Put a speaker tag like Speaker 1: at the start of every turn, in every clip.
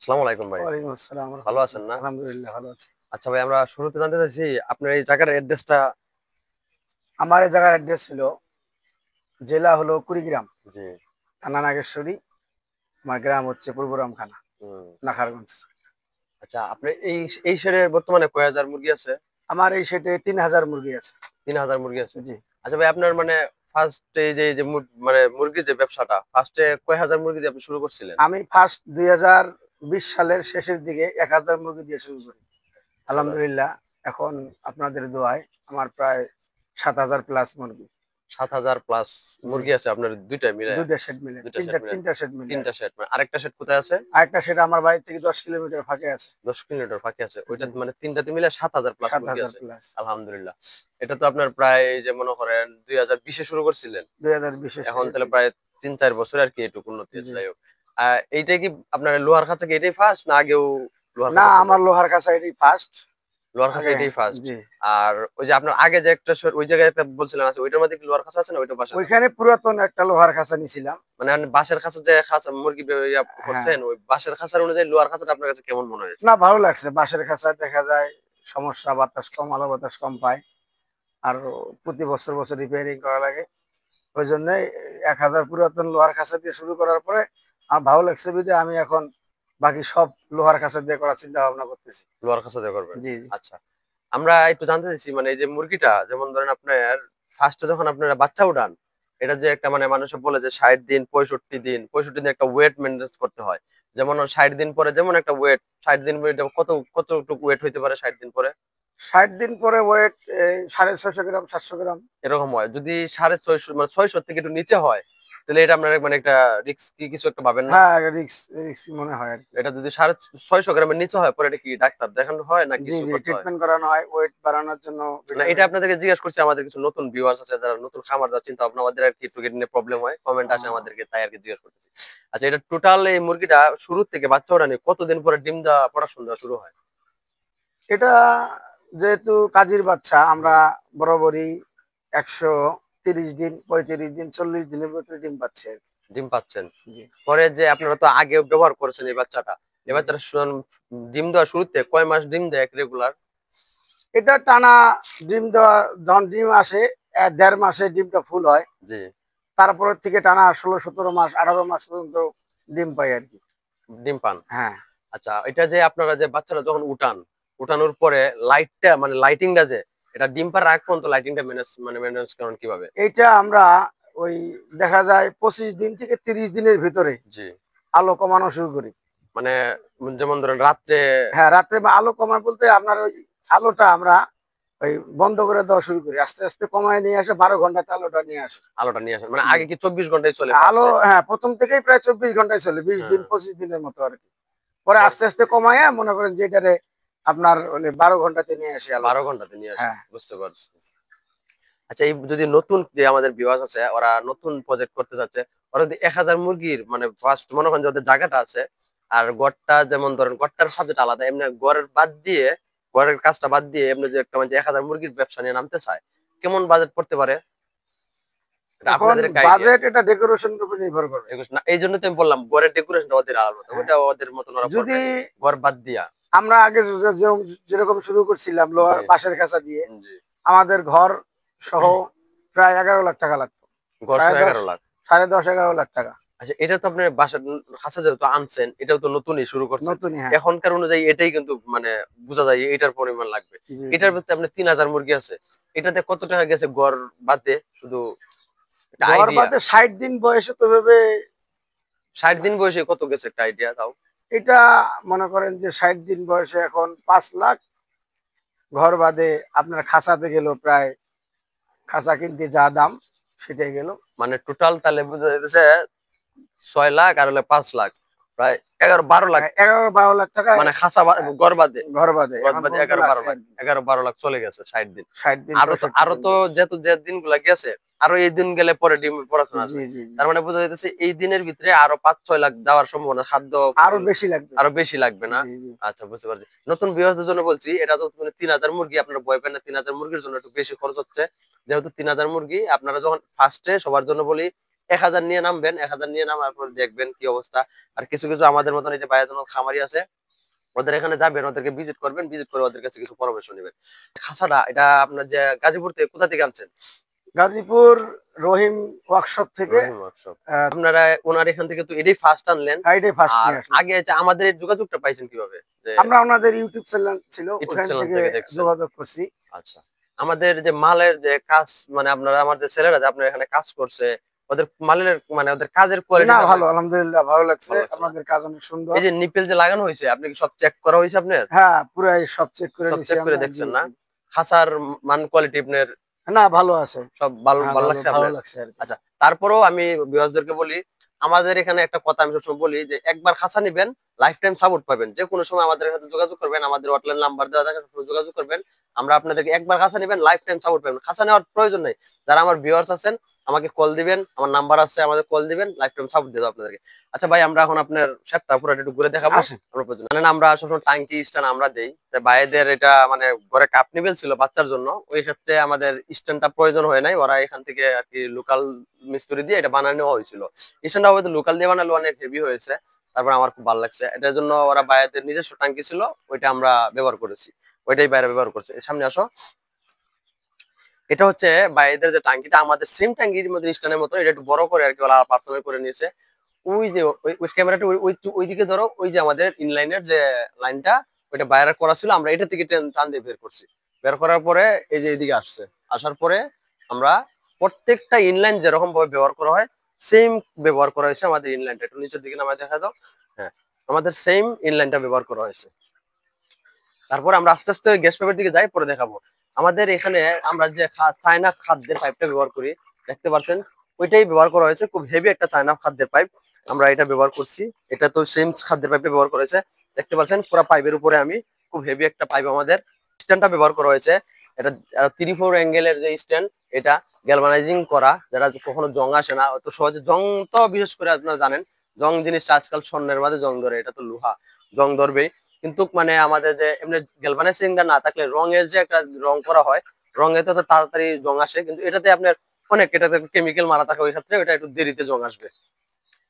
Speaker 1: আসসালামু আলাইকুম ভাই।
Speaker 2: ওয়ালাইকুম আসসালাম
Speaker 1: ভালো আছেন
Speaker 2: রাহমাতুল্লাহ।
Speaker 1: না?
Speaker 2: আলহামদুলিল্লাহ ভালো আছি।
Speaker 1: আচ্ছা ভাই, আমরা শুরুতে জানতে চাইছি আপনার এই জায়গার অ্যাড্রেসটা।
Speaker 2: আমার এই জায়গার অ্যাড্রেস হলো, জেলা হলো কুড়িগ্রাম,
Speaker 1: জি।
Speaker 2: থানা নাগেশ্বরী। আমার গ্রাম হচ্ছে পূর্বরামখানা,
Speaker 1: হুম।
Speaker 2: নাখারগঞ্জ।
Speaker 1: আচ্ছা, আপনি এই শেডে বর্তমানে কয় হাজার মুরগি আছে?
Speaker 2: আমার এই সেটে ৩,০০০ মুরগি আছে।
Speaker 1: ৩,০০০ মুরগি আছে।
Speaker 2: জি।
Speaker 1: আচ্ছা ভাই, আপনার মানে ফার্স্ট এই যে মানে মুরগির যে ব্যবসাটা, ফার্স্টে কয় হাজার মুরগি দিয়ে আপনি শুরু করছিলেন?
Speaker 2: আমি ফার্স্ট ২০২০ সালের শেষের দিকে ১,০০০ মুরগি দিয়ে শুরু করি।
Speaker 1: ১,০০০।
Speaker 2: আলহামদুলিল্লাহ এখন আপনাদের দোয়ায় আমার প্রায় ৭,০০০ প্লাস মুরগি।
Speaker 1: ৭,০০০ প্লাস
Speaker 2: জি।
Speaker 1: মুরগি আছে আপনার দুইটাই মিলে?
Speaker 2: ২ টা শেড মিলে,
Speaker 1: দুইটা শেড
Speaker 2: ৩টা
Speaker 1: মিলে?
Speaker 2: ৩টা শেড মিলে
Speaker 1: ৩টা
Speaker 2: আরকি।
Speaker 1: শেড, মানে আরেকটা শেড কোথায় আছে?
Speaker 2: আরেকটা শেড আমার বাড়ি থেকে ১০ কিলোমিটার ফাঁকে আছে।
Speaker 1: ১০ কিলোমিটার ফাঁকে আছে। ওইটা
Speaker 2: জি,
Speaker 1: মানে ৩টাতে মিলে ৭,০০০ প্লাস মুরগি
Speaker 2: ৭,০০০
Speaker 1: আছে।
Speaker 2: প্লাস।
Speaker 1: আলহামদুলিল্লাহ। এটা তো আপনার প্রায় এই যে মনে করেন ২০২০ এ শুরু করছিলেন।
Speaker 2: ২০২০ এর
Speaker 1: এখন
Speaker 2: শেষের
Speaker 1: তাহলে
Speaker 2: দিকে।
Speaker 1: প্রায় ৩-৪ বছর আরকি এটুকু উন্নতি হয়েছে,
Speaker 2: জি।
Speaker 1: যাই হোক। এইটা কি আপনার লোহার খাঁচা কি এটাই ফার্স্ট না আগেও লোহার
Speaker 2: না,
Speaker 1: খাঁচা ছিল?
Speaker 2: আমার লোহার কাছা এটাই ফার্স্ট।
Speaker 1: লোহার খাঁচা
Speaker 2: আগে
Speaker 1: এটাই ফার্স্ট।
Speaker 2: জি।
Speaker 1: আর ওই যে আপনার আগে যে একটা ওই জায়গায় একটা বলছিলেন আছে, ওইটার মধ্যে কি লোহার খাঁচা আছে না ওইটা বাঁশের খাঁচা?
Speaker 2: ওইখানে পুরাতন একটা লোহার কাছা নিছিলাম।
Speaker 1: মানে আপনি বাঁশের খাঁচা যে খাঁচা মুরগি
Speaker 2: হ্যাঁ।
Speaker 1: করছেন, ওই বাঁশের খাঁচার অনুযায়ী লোহার খাঁচাটা আপনার কাছে কেমন মনে হয়েছে?
Speaker 2: না, ভালো লাগছে। বাঁশের খাঁচায় দেখা যায় সমস্যা, বাতাস কম, আলো বাতাস কম পায়। আর প্রতি বছর, বছর রিপেয়ারিং করা লাগে। ওইজন্যই ১,০০০ পুরাতন লোহার খাঁচা দিয়ে শুরু করার পরে আমার ভালো লাগছে বিধায় আমি এখন বাকি সব লোহার খাঁচা দিয়ে করার চিন্তা ভাবনা করতেছি।
Speaker 1: লোহার খাঁচা দিয়ে করবেন?
Speaker 2: জি, জি।
Speaker 1: আচ্ছা। আমরা একটু জানতে চাইছি মানে এই যে মুরগিটা যেমন ধরেন আপনার ফার্স্টে যখন আপনারা বাচ্চা উঠান, এটা যে একটা মানে মানুষে বলে যে ৬০ দিন ৬৫ দিন একটা ওয়েট মেইনটেইন করতে হয়। যেমন ৬০ দিন পরে যেমন একটা ওয়েট, ৬০ দিন পরে এটা কতটুকু ওয়েট হইতে পারে ৬০ দিন পরে?
Speaker 2: ৬০ দিন পরে ওয়েট ৬৫০ গ্রাম, ৭০০ গ্রাম।
Speaker 1: এরকম হয়। যদি ৬৫০ মানে ৬০০ থেকে একটু নিচে হয়, তাহলে এটা আপনার মানে একটা রিস্কি কিছু একটা ভাবেন না?
Speaker 2: হ্যাঁ, রিস্ক মনে হয় আরকি।
Speaker 1: এটা যদি ৬৫০ গ্রামের নিচে হয় পরে এটা কি ডাক্তার দেখানো হয় না
Speaker 2: জি,
Speaker 1: কিছু
Speaker 2: জি,
Speaker 1: করতে হয়?
Speaker 2: ট্রিটমেন্ট করানো হয় ওয়েট বাড়ানোর জন্য
Speaker 1: না, এটা
Speaker 2: ভিটামিন।
Speaker 1: আপনাদেরকে জিজ্ঞেস করছি, আমাদের কিছু নতুন ভিউয়ার্স আছে যারা নতুন খামার দেওয়ার চিন্তা ভাবনা, আমাদের আরকি একটু এটা নিয়ে প্রবলেম হয়। কমেন্ট আসে
Speaker 2: আ
Speaker 1: আমাদেরকে, তাই আরকি জিজ্ঞেস করতেছি। আচ্ছা, এটা টোটাল এই মুরগিটা শুরু থেকে বাচ্চা ওঠানো কতদিন পরে ডিম দেওয়া প্রোডাকশন দেওয়া শুরু হয়?
Speaker 2: এটা যেহেতু কাজের বাচ্চা, আমরা
Speaker 1: হুম।
Speaker 2: বরাবরই ১৩০ দিন, ৩৫ দিন, ৪০ দিনের ভিতরে ডিম পাচ্ছি আরকি।
Speaker 1: ডিম পাচ্ছেন।
Speaker 2: জি,
Speaker 1: পরে যে আপনারা তো আগে ব্যবহার করেছেন এই বাচ্চাটা। এই
Speaker 2: জি।
Speaker 1: বাচ্চাটা ডিম দেওয়া শুরুতে কয় মাস ডিম দেয় রেগুলার?
Speaker 2: এটা টানা ডিম দেওয়া, যখন ডিম আসে ১.৫ মাসে ডিমটা ফুল হয়।
Speaker 1: জি।
Speaker 2: তারপরের থেকে টানা ১৬-১৭ মাস, ১৮ মাস পর্যন্ত ডিম পাই আরকি।
Speaker 1: ডিম পান।
Speaker 2: হ্যাঁ।
Speaker 1: আচ্ছা, এটা যে আপনারা যে বাচ্চাটা যখন উঠানোর পরে লাইটটা মানে লাইটিংটা যে এটা ডিম পাড়ার আগ পর্যন্ত লাইটিংটা মেইনটেন্যান্স করেন কিভাবে?
Speaker 2: এইটা আমরা ওই দেখা যায় ২৫ দিন থেকে ৩০ দিনের ভিতরে
Speaker 1: জি।
Speaker 2: আলো কমানো শুরু করি।
Speaker 1: মানে যেমন ধরেন রাত্রে
Speaker 2: হ্যাঁ, রাত্রে বা আলো কমায় বলতে আপনার ওই আলোটা আমরা ওই বন্ধ করে দেওয়া শুরু করি। আস্তে, আস্তে কমায় নিয়ে আসে ১২ ঘন্টাতে আলোটা নিয়ে আসে।
Speaker 1: আলোটা নিয়ে আসেন। মানে
Speaker 2: জি।
Speaker 1: আগে কি ২৪ ঘন্টায় চলে
Speaker 2: আলো
Speaker 1: ফার্স্টে?
Speaker 2: হ্যাঁ, ১ম থেকেই প্রায় ২৪ ঘন্টায় চলে। ২০ দিন
Speaker 1: হ্যাঁ।
Speaker 2: ২৫ দিনের মতো আরকি। পরে
Speaker 1: পর
Speaker 2: আস্তে, আস্তে কমায়া মনে করেন যে এটারে আপনার ১২ ঘন্টাতে নিয়ে আসি
Speaker 1: ১২
Speaker 2: আলোটা।
Speaker 1: ঘন্টাতে নিয়ে আসেন।
Speaker 2: হ্যাঁ।
Speaker 1: বুঝতে পারছি। আচ্ছা, এই যদি নতুন যে আমাদের ভিউয়ার্স আছে ওরা নতুন প্রজেক্ট করতে যাচ্ছে, ওরা যদি ১০০০ মুরগির মানে ফার্স্ট মনে করেন যে ওদের জায়গাটা আছে আর গড়টা যেমন ধরেন গড়টার সাবজেক্ট আলাদা। এমনি গড়ের কাজটা বাদ দিয়ে এমনি যে একটা মানে ১০০০ মুরগির ব্যবসা নিয়ে নামতে চায়, কেমন বাজেট পড়তে পারে? এটা
Speaker 2: এখন
Speaker 1: আপনাদের একটা আইডিয়া।
Speaker 2: বাজেট এটা ডেকোরেশন এর উপর নির্ভর করে।
Speaker 1: না, এইজন্য তো আমি বললাম গড়ের ডেকোরেশনটা ওদের আলাদা।
Speaker 2: হ্যাঁ।
Speaker 1: ওটা ওদের মতন ওরা
Speaker 2: যদি
Speaker 1: করবে। গড় বাদ দিয়া।
Speaker 2: আমরা আগে যেরকম শুরু করছিলাম
Speaker 1: জি,
Speaker 2: বাঁশের খাঁচা দিয়ে,
Speaker 1: জি।
Speaker 2: আমাদের ঘর সহ প্রায় ১১ লাখ টাকা লাগতো।
Speaker 1: গড় সহ
Speaker 2: ১০.৫
Speaker 1: ১১ লাখ।
Speaker 2: ১০.৫-১১ লাখ টাকা।
Speaker 1: আচ্ছা, এটা তো আপনার বাসার খাঁচা যেহেতু আনছেন, এটাও তো নতুনই শুরু করছেন।
Speaker 2: নতুনই হ্যাঁ।
Speaker 1: এখনকার অনুযায়ী এটাই কিন্তু মানে বোঝা যায় এটার পরিমাণ লাগবে।
Speaker 2: জি, জি।
Speaker 1: এটার ভিতরে আপনার ৩,০০০ মুরগি আছে। এটাতে কত টাকা গেছে গড় বাদে? শুধু একটা
Speaker 2: ঘর
Speaker 1: আইডিয়া।
Speaker 2: বাদে ৬০ দিন বয়সে তো ভেবে
Speaker 1: ৬০ দিন বয়সে কত গেছে একটা আইডিয়া তাও?
Speaker 2: এটা মনে করেন যে ৬০ দিন বয়সে এখন ৫ লাখ। ঘর বাদে আপনার খাঁচাতে গেল প্রায়, খাঁচা কিনতে যা দাম সেটাই গেল।
Speaker 1: মানে টোটাল তাহলে বোঝা যাইতেছে ৬ লাখ আর হলে ৫ লাখ। প্রায় ১১-১২ লাখ।
Speaker 2: ১১-১২ লাখ টাকা
Speaker 1: মানে খাঁচা গড় বাদে।
Speaker 2: ঘর বাদে
Speaker 1: গড়
Speaker 2: এখন
Speaker 1: বাদে
Speaker 2: পর্যন্ত
Speaker 1: ১১-১২
Speaker 2: লাগছে
Speaker 1: লাখ।
Speaker 2: আরকি।
Speaker 1: ১১-১২ লাখ চলে গেছে ৬০ দিন।
Speaker 2: ৬০ দিন
Speaker 1: আরো তো
Speaker 2: ৬৫
Speaker 1: আরো
Speaker 2: দিন
Speaker 1: তো
Speaker 2: বয়স।
Speaker 1: যেহেতু যে দিনগুলা গেছে, আরো এই দিন গেলে পরে ডিম পড়াশোনা
Speaker 2: জি,
Speaker 1: আসবে।
Speaker 2: জি, জি।
Speaker 1: তার মানে বোঝা যাইতেছে এই দিনের ভিতরে আরো ৫-৬ লাখ যাওয়ার সম্ভাবনা, খাদ্য
Speaker 2: আরো বেশি লাগবে।
Speaker 1: আরো বেশি লাগবে না?
Speaker 2: জি, জি।
Speaker 1: আচ্ছা, বুঝতে পারছি। নতুন ভিউয়ারদের জন্য বলছি, এটা তো মানে ৩,০০০ মুরগি, আপনারা ভয় পান না। ৩,০০০ মুরগির জন্য একটু বেশি খরচ হচ্ছে। যেহেতু ৩,০০০ মুরগি আপনারা যখন ফার্স্টে সবার জন্য বলি 1000 নিয়ে নামবেন, 1000 নিয়ে নামার পর দেখবেন কি অবস্থা। আর কিছু কিছু আমাদের মতন এই যে বায়ুধন খামারি আছে, ওদের এখানে যাবেন, ওদেরকে ভিজিট করবেন, ভিজিট করে ওদের কাছে কিছু পরামর্শ নেবেন। খাসাটা এটা আপনার যে গাজীপুর থেকে কোথা থেকে আনছেন?
Speaker 2: গাজীপুর রহিম ওয়ার্কশপ থেকে।
Speaker 1: রহিম ওয়ার্কশপ। আপনারা ওনার এখান থেকে তো এটাই ফার্স্ট আনলেন।
Speaker 2: এটাই ফার্স্ট
Speaker 1: আর
Speaker 2: নিয়ে আসলাম।
Speaker 1: আগে যে আমাদের এই যোগাযোগটা পাইছেন কিভাবে? যে
Speaker 2: আমরা ওনাদের ইউটিউব চ্যানেল ছিল,
Speaker 1: ইউটিউব
Speaker 2: ওখান
Speaker 1: চ্যানেল
Speaker 2: থেকে
Speaker 1: থেকে দেখছেন।
Speaker 2: যোগাযোগ করছি।
Speaker 1: আচ্ছা। আমাদের যে মালের যে কাজ, মানে আপনারা আমাদের ছেলেরা যে আপনার এখানে কাজ করছে, ওদের মালের মানে ওদের কাজের
Speaker 2: না
Speaker 1: কোয়ালিটিটা
Speaker 2: ভালো, আলহামদুলিল্লাহ ভালো লাগছে।
Speaker 1: ভালো লাগছে না?
Speaker 2: আপনাদের কাজ অনেক সুন্দর।
Speaker 1: এই যে নিপেল যে লাগানো হয়েছে, আপনি কি সব চেক করা হয়েছে আপনার?
Speaker 2: হ্যাঁ, পুরাই সব চেক করে
Speaker 1: সব
Speaker 2: নিছি
Speaker 1: চেক করে
Speaker 2: আমরা। জি
Speaker 1: দেখছেন না?
Speaker 2: জি।
Speaker 1: খাসার মান কোয়ালিটি আপনার
Speaker 2: না ভালো আছে।
Speaker 1: সব ভালো
Speaker 2: হ্যাঁ,
Speaker 1: ভালো
Speaker 2: ভালো
Speaker 1: লাগছে
Speaker 2: ভালো
Speaker 1: আপনার?
Speaker 2: লাগছে আর কি।
Speaker 1: আচ্ছা, তারপরেও আমি ভিউয়ার্সদেরকে বলি, আমাদের এখানে একটা কথা আমি সবসময় বলি যে একবার খাসা নিবেন, লাইফ টাইম সাপোর্ট পাবেন। যে কোনো সময় আমাদের সাথে যোগাযোগ করবেন, আমাদের হটলাইন নাম্বার দেওয়া থাকে, যোগাযোগ করবেন। আমরা আপনাদেরকে একবার খাসা নিবেন, লাইফ টাইম সাপোর্ট পাবেন। খাসা নেওয়ার প্রয়োজন নেই। যারা আমার ভিউয়ার্স আছেন, আমাকে কল দিবেন, আমার নাম্বার আছে, আমাদের কল দিবেন, লাইফ টাইম সাপোর্ট দিয়ে দেবো আপনাদেরকে। আচ্ছা ভাই, আমরা এখন আপনার সেটটা পুরো একটু ঘুরে দেখাবো।
Speaker 2: আসেন।
Speaker 1: আমরা প্রয়োজন মানে আমরা সবসময় টাঙ্কি স্ট্যান্ড আমরা দেই। ভাইদের এটা মানে ঘরে কাপ নিবেল ছিল বাচ্চার জন্য, ওই ক্ষেত্রে আমাদের স্ট্যান্ডটা প্রয়োজন হয় নাই। ওরা এখান থেকে আর কি লোকাল মিস্ত্রি দিয়ে এটা বানানো হয়েছিল। স্ট্যান্ডটা হয়তো লোকাল দিয়ে বানালো, অনেক হেভি হয়েছে। তারপর আমার খুব ভালো লাগছে, এটার জন্য ওরা ভাইদের নিজস্ব টাঙ্কি ছিল, ওইটা আমরা ব্যবহার করেছি, ওইটাই বাইরে ব্যবহার করছে। সামনে আসো। এটা হচ্ছে ভাইদের যে টাঙ্কিটা, আমাদের সেম টাঙ্কির মধ্যে স্ট্যান্ডের মতো, এটা একটু বড় করে আর কি ওরা পার্সোনাল করে নিয়েছে। ওই যে ওই ক্যামেরাটা ওইদিকে ধরো, ওই যে আমাদের ইনলাইনের যে লাইনটা, ওইটা বাইরে করা ছিল, আমরা এটা থেকে টান দিয়ে বের করছি। বের করার পরে এই যে এদিকে আসছে, আসার পরে আমরা প্রত্যেকটা ইনলাইন যেরকম ভাবে ব্যবহার করা হয়, সেম ব্যবহার করা হয়েছে। আমাদের ইনলাইনটা একটু নিচের দিকে নামায় দেখা দাও। হ্যাঁ, আমাদের সেম ইনলাইনটা ব্যবহার করা হয়েছে। তারপর আমরা আস্তে আস্তে গ্যাস পাইপের দিকে যাই, পরে দেখাবো। আমাদের এখানে আমরা যে চায়না খাদ্যের পাইপটা ব্যবহার করি, দেখতে পাচ্ছেন, ওইটাই ব্যবহার করা হয়েছে। খুব হেভি একটা চায়না খাদ্যের পাইপ আমরা এটা ব্যবহার করছি। এটা তো সেম খাদ্যের পাইপটা ব্যবহার করেছে, দেখতে পাচ্ছেন পুরো পাইপের উপরে আমি খুব হেভি একটা পাইপ আমাদের স্ট্যান্ডটা ব্যবহার করা হয়েছে। এটা 34 অ্যাঙ্গেলের যে স্ট্যান্ড, এটা গ্যালভানাইজিং করা, যারা কখনো জং আসে না তো সহজে। জং তো বিশেষ করে আপনারা জানেন, জং জিনিসটা আজকাল স্বর্ণের মাঝে জং ধরে, এটা তো লোহা, জং ধরবেই। কিন্তু মানে আমাদের যে এমনি গ্যালভানাইজিংটা না থাকলে রঙের যে একটা রং করা হয়, রঙে তো তাড়াতাড়ি জং আসে, কিন্তু এটাতে আপনার অনেক, এটাতে কেমিক্যাল মারা থাকে, ওই ক্ষেত্রে ওটা একটু দেরিতে জং আসবে।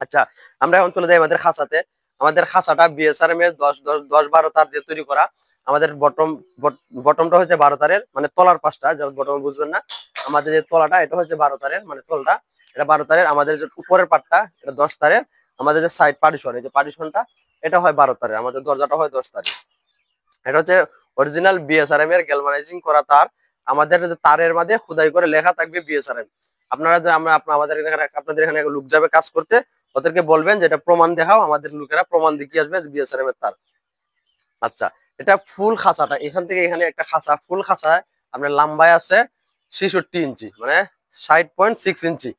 Speaker 1: আচ্ছা, আমরা এখন চলে যাই আমাদের খাঁচাতে। আমাদের খাঁচাটা বিএসআরএম এর 10-12 তার দিয়ে তৈরি করা। আমাদের বটমটা হচ্ছে 12 তারের, মানে তলার পাশটা, যারা বটম বুঝবেন না, আমাদের যে তলাটা এটা হচ্ছে 12 তারের, মানে তলটা এটা 12 তারের। আমাদের যে উপরের পাটটা এটা 10 তারের। আমাদের যে সাইড পার্টিশন, এই যে পার্টিশনটা, এটা হয় 12 তারের। আমাদের দরজাটা হয় 10 তারের। এটা হচ্ছে অরিজিনাল বিএসআরএম এর গ্যালভানাইজিং করা তার। আমাদের যে তারের মাঝে খোদাই করে লেখা থাকবে বিএসআরএম। আপনারা যে আমরা আমাদের এখানে, আপনাদের এখানে লোক যাবে কাজ করতে, ওদেরকে বলবেন যে এটা প্রমাণ দেখাও, আমাদের লোকেরা প্রমাণ দেখিয়ে আসবে বিএসআরএম এর তার। আচ্ছা, এটা ফুল খাঁচাটা এখান থেকে এখানে একটা খাঁচা, ফুল খাঁচা আপনার লম্বায় আছে 66 ইঞ্চি, মানে 60.6 ইঞ্চি,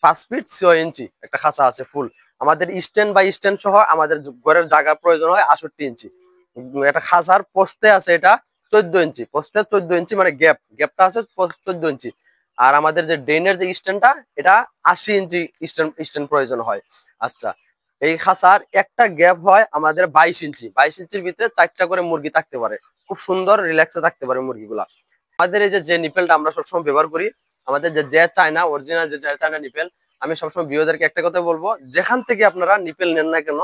Speaker 1: 5 ফিট 6 ইঞ্চি একটা খাঁচা আছে ফুল। আমাদের স্ট্যান্ড বাই স্ট্যান্ড সহ আমাদের ঘরের জায়গার প্রয়োজন হয় 68 ইঞ্চি। একটা খাঁচার পোস্তে আছে এটা 14 ইঞ্চি, পোস্তে 14 ইঞ্চি, মানে গ্যাপটা আছে 14 ইঞ্চি। আর আমাদের যে ড্রেনের যে স্ট্যান্ডটা, এটা 80 ইঞ্চি স্ট্যান্ড প্রয়োজন হয়। আচ্ছা, এই খাঁচার একটা গ্যাপ হয় আমাদের 22 ইঞ্চি, 22 ইঞ্চির ভিতরে 4টা করে মুরগি থাকতে পারে, খুব সুন্দর রিল্যাক্সে থাকতে পারে মুরগিগুলা। আমাদের এই যে নিপেলটা আমরা সবসময় ব্যবহার করি, আমাদের যে চায়না অরিজিনাল যে চায়না নিপেল। আমি সবসময় ভিউয়ারদেরকে একটা কথা বলবো, যেখান থেকে আপনারা নিপেল নেন না কেন,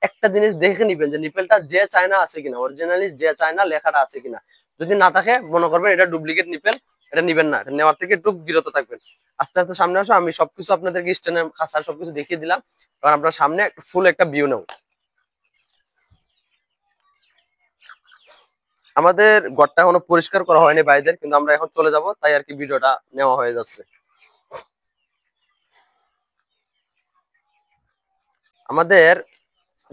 Speaker 1: একটা জিনিস দেখে নিবেন যে নিপেলটা যে চায়না আছে কিনা, অরিজিনালি যে চায়না লেখাটা আছে কিনা। যদি না থাকে, মনে করবেন এটা ডুপ্লিকেট নিপেল, এটা নিবেন না, নেওয়ার থেকে একটু বিরত থাকবেন। আস্তে আস্তে সামনে আসো, আমি সবকিছু আপনাদেরকে স্ট্যান্ডের খাঁচার সবকিছু দেখিয়ে দিলাম। এবার আমরা সামনে ফুল একটা ভিউ নেব। আমাদের ঘরটা এখনো পরিষ্কার করা হয়নি বাইরের, কিন্তু আমরা এখন চলে যাব, তাই আর কি ভিডিওটা নেওয়া হয়ে যাচ্ছে। আমাদের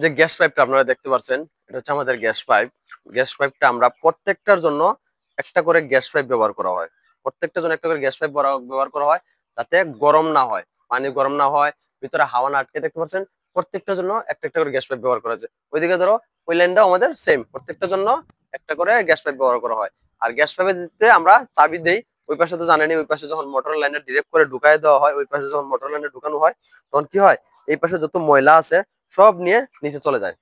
Speaker 1: যে গ্যাস পাইপটা আপনারা দেখতে পাচ্ছেন, এটা হচ্ছে আমাদের গ্যাস পাইপ। গ্যাস পাইপটা আমরা প্রত্যেকটার জন্য একটা করে গ্যাস পাইপ ব্যবহার করা হয়। প্রত্যেকটার জন্য একটা করে গ্যাস পাইপ ব্যবহার করা হয়, যাতে গরম না হয়, পানি গরম না হয়, ভিতরে হাওয়া না আটকে। দেখতে পাচ্ছেন প্রত্যেকটার জন্য একটা একটা করে গ্যাস পাইপ ব্যবহার করা হয়েছে। ওইদিকে ধরো, ওই লাইনটাও আমাদের সেম, প্রত্যেকটার জন্য একটা করে গ্যাস পাইপ ব্যবহার করা হয়। আর গ্যাস পাইপের দিতে আমরা চাবি দেই। ওই পাশে তো জানেনি, ওই পাশে যখন মোটর লাইনে ডিরেক্ট করে ঢুকাই দেওয়া হয়, ওই পাশে যখন মোটর লাইনে ঢুকানো হয়, তখন কি হয়, এই পাশে যত ময়লা আছে সব নিয়ে নিচে চলে যায়।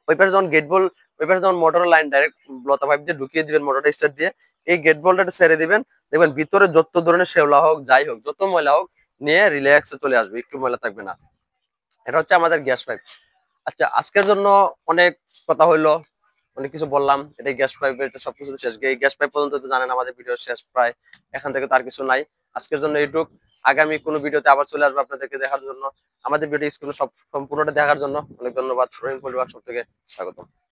Speaker 1: ওই পাশে যখন গেট বল, ওই পাশে যখন মোটর লাইন ডাইরেক্ট লতা পাইপ দিয়ে ঢুকিয়ে দিবেন মোটরটা স্টার্ট দিয়ে, এই গেট বলটা ছেড়ে দিবেন, দেখবেন ভিতরে যত ধরনের শেওলা হোক, যাই হোক, যত ময়লা হোক, নিয়ে রিল্যাক্সে চলে আসবে, একটু ময়লা থাকবে না। এটা হচ্ছে আমাদের গ্যাস পাইপ। আচ্ছা, আজকের জন্য অনেক কথা হইলো, অনেক কিছু বললাম। এটা গ্যাস পাইপের সবকিছু শেষ, এই গ্যাস পাইপ পর্যন্ত তো জানেন আমাদের ভিডিও শেষ প্রায়। এখান থেকে তো আর কিছু নাই। আজকের জন্য এইটুক। আগামী কোনো ভিডিওতে আবার চলে আসবো আপনাদেরকে দেখার জন্য। আমাদের ভিডিও স্ক্রিনে সব সম্পূর্ণটা দেখার জন্য অনেক ধন্যবাদ। রহিম পরিবার সব থেকে স্বাগত।